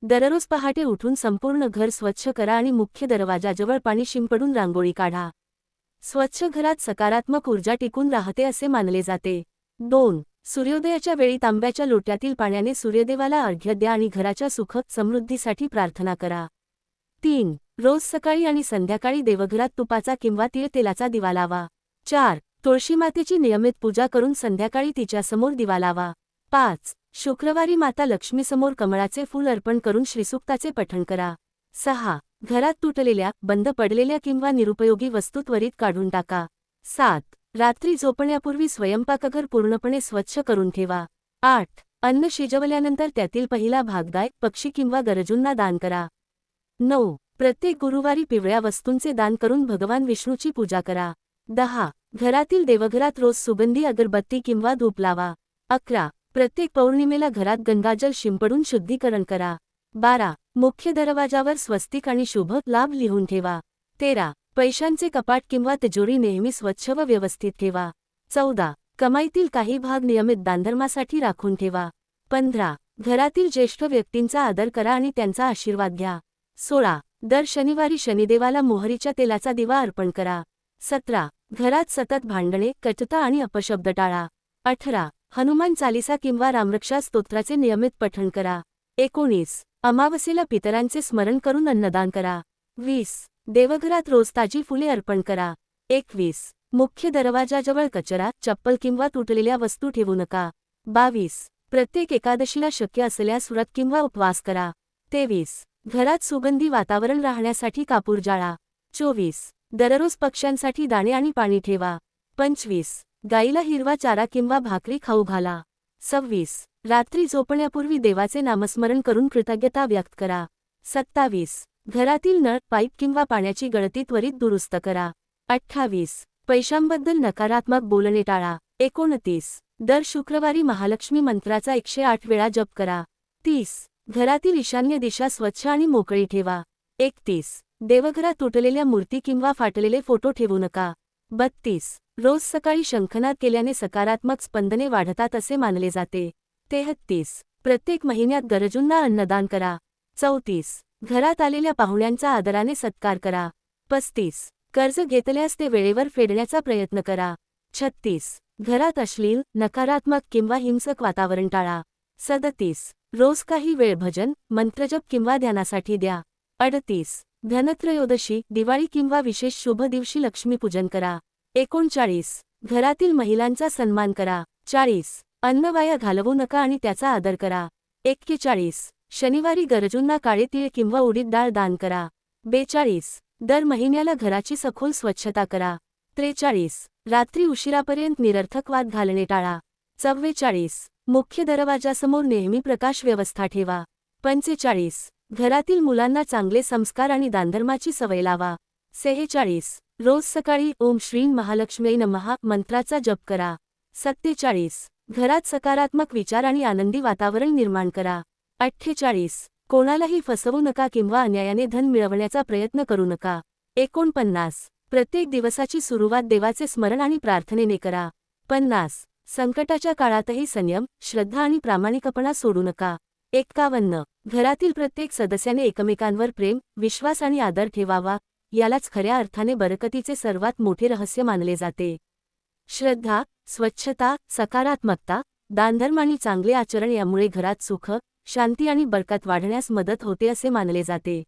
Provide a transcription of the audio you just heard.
दररोज पहाटे उठून संपूर्ण घर स्वच्छ करा आणि मुख्य दरवाजाजवळ पाणी शिंपडून रांगोळी काढा. स्वच्छ घरात सकारात्मक ऊर्जा टिकून राहते असे मानले जाते. 2. सूर्योदयाच्या वेळी तांब्याच्या लोट्यातील पाण्याने सूर्यदेवाला अर्घ्य द्या आणि घराच्या सुख समृद्धीसाठी प्रार्थना करा. 3. रोज सकाळी आणि संध्याकाळी देवघरात तुपाचा किंवा तीळ तेलाचा दिवा लावा. 4. तुळशीमातेची नियमित पूजा करून संध्याकाळी तिच्यासमोर दिवा लावा. 5. शुक्रवारी माता लक्ष्मीसमोर कमळाचे फूल अर्पण करून श्रीसूक्ताचे पठण करा. 6. घरात तुटलेल्या, बंद पडलेल्या किंवा निरुपयोगी वस्तू त्वरित काढून टाका. 7. रात्री झोपण्यापूर्वी स्वयंपाकघर पूर्णपणे स्वच्छ करून ठेवा. 8. अन्न शिजवल्यानंतर त्यातील पहिला भाग गाय, पक्षी किंवा गरजूंना दान करा. 9. प्रत्येक गुरुवारी पिवळ्या वस्तूंचे दान करून भगवान विष्णूची पूजा करा. 10. घरातील देवघरात रोज सुगंधी अगरबत्ती किंवा धूप लावा. 11. प्रत्येक पौर्णिमेला घरात गंगाजल शिंपडून शुद्धीकरण करा. 12. मुख्य दरवाजावर स्वस्तिक आणि शुभ लाभ लिहून ठेवा. 13. पैशांचे कपाट किंवा तिजोरी नेहमी स्वच्छ व व्यवस्थित ठेवा. 14. कमाईतील काही भाग नियमित दानधर्मासाठी राखून ठेवा. 15. घरातील ज्येष्ठ व्यक्तींचा आदर करा आणि त्यांचा आशीर्वाद घ्या. 16. दर शनिवारी शनिदेवाला मोहरीच्या तेलाचा दिवा अर्पण करा. 17. घरात सतत भांडणे, कटुता आणि अपशब्द टाळा. 18. हनुमान चालिसा किंवा रामरक्षा स्तोत्राचे नियमित पठण करा. 19. अमावस्येला पितरांचे स्मरण करून अन्नदान करा. 20. देवघरात रोज ताजी फुले अर्पण करा. 21. मुख्य दरवाजाजवळ कचरा, चप्पल किंवा तुटलेल्या वस्तू ठेवू नका. 22. प्रत्येक एकादशीला शक्य असल्यास व्रत किंवा उपवास करा. 23. घरात सुगंधी वातावरण राहण्यासाठी कापूर जाळा. 24. दररोज पक्ष्यांसाठी दाणे आणि पाणी ठेवा. 25. गाईला हिरवा चारा किंवा भाकरी खाऊ घाला. 26. रात्री झोपण्यापूर्वी देवाचे नामस्मरण करून कृतज्ञता व्यक्त करा. 27. घरातील नळ, पाईप किंवा पाण्याची गळती त्वरित दुरुस्त करा. 28. पैशांबद्दल नकारात्मक बोलणे टाळा. 29. दर शुक्रवारी महालक्ष्मी मंत्राचा 108 वेळा जप करा. 30. घरातील ईशान्य दिशा स्वच्छ आणि मोकळी ठेवा. 31. देवघरात तुटलेल्या मूर्ती किंवा फाटलेले फोटो ठेवू नका. 32. रोज सकाळी शंखनाद केल्याने सकारात्मक स्पंदने वाढतात असे मानले जाते. 33. प्रत्येक महिन्यात गरजूंना अन्नदान करा. 34. घरात आलेल्या पाहुण्यांचा आदराने सत्कार करा. 35. कर्ज घेतल्यास ते वेळेवर फेडण्याचा प्रयत्न करा. 36. घरात अश्लील, नकारात्मक किंवा हिंसक वातावरण टाळा. 37. रोज काही वेळ भजन, मंत्रजप किंवा ध्यानासाठी द्या. 38. धनत्रयोदशी, दिवाळी किंवा विशेष शुभ दिवशी लक्ष्मीपूजन करा. 39. घरातील महिलांचा सन्मान करा. 40. अन्न वाया घालवू नका आणि त्याचा आदर करा. 41. शनिवारी गरजूंना काळे तीळ किंवा उडीद डाळ दान करा. 42. दर महिन्याला घराची सखोल स्वच्छता करा. 43. रात्री उशिरापर्यंत निरर्थक वाद घालणे टाळा. 44. मुख्य दरवाजासमोर नेहमी प्रकाश व्यवस्था ठेवा. 45. घरातील मुलांना चांगले संस्कार आणि दानधर्माची सवय लावा. 46. रोज सकाळी ओम श्रीं महालक्ष्म्यै नमः मंत्राचा जप करा. 47. घरात सकारात्मक विचार आणि आनंदी वातावरण निर्माण करा. 48. कोणालाही फसवू नका किंवा अन्यायाने धन मिळवण्याचा प्रयत्न करू नका. 49. प्रत्येक दिवसाची सुरुवात देवाचे स्मरण आणि प्रार्थनेने करा. 50. संकटाच्या काळातही संयम, श्रद्धा आणि प्रामाणिकपणा सोडू नका. 51. घरातील प्रत्येक सदस्याने एकमेकांवर प्रेम, विश्वास आणि आदर ठेवावा, यालाच खऱ्या अर्थाने बरकतीचे सर्वात मोठे रहस्य मानले जाते. श्रद्धा, स्वच्छता, सकारात्मकता, दानधर्म आणि चांगले आचरण यामुळे घरात सुख, शांती आणि बरकत वाढण्यास मदत होते असे मानले जाते.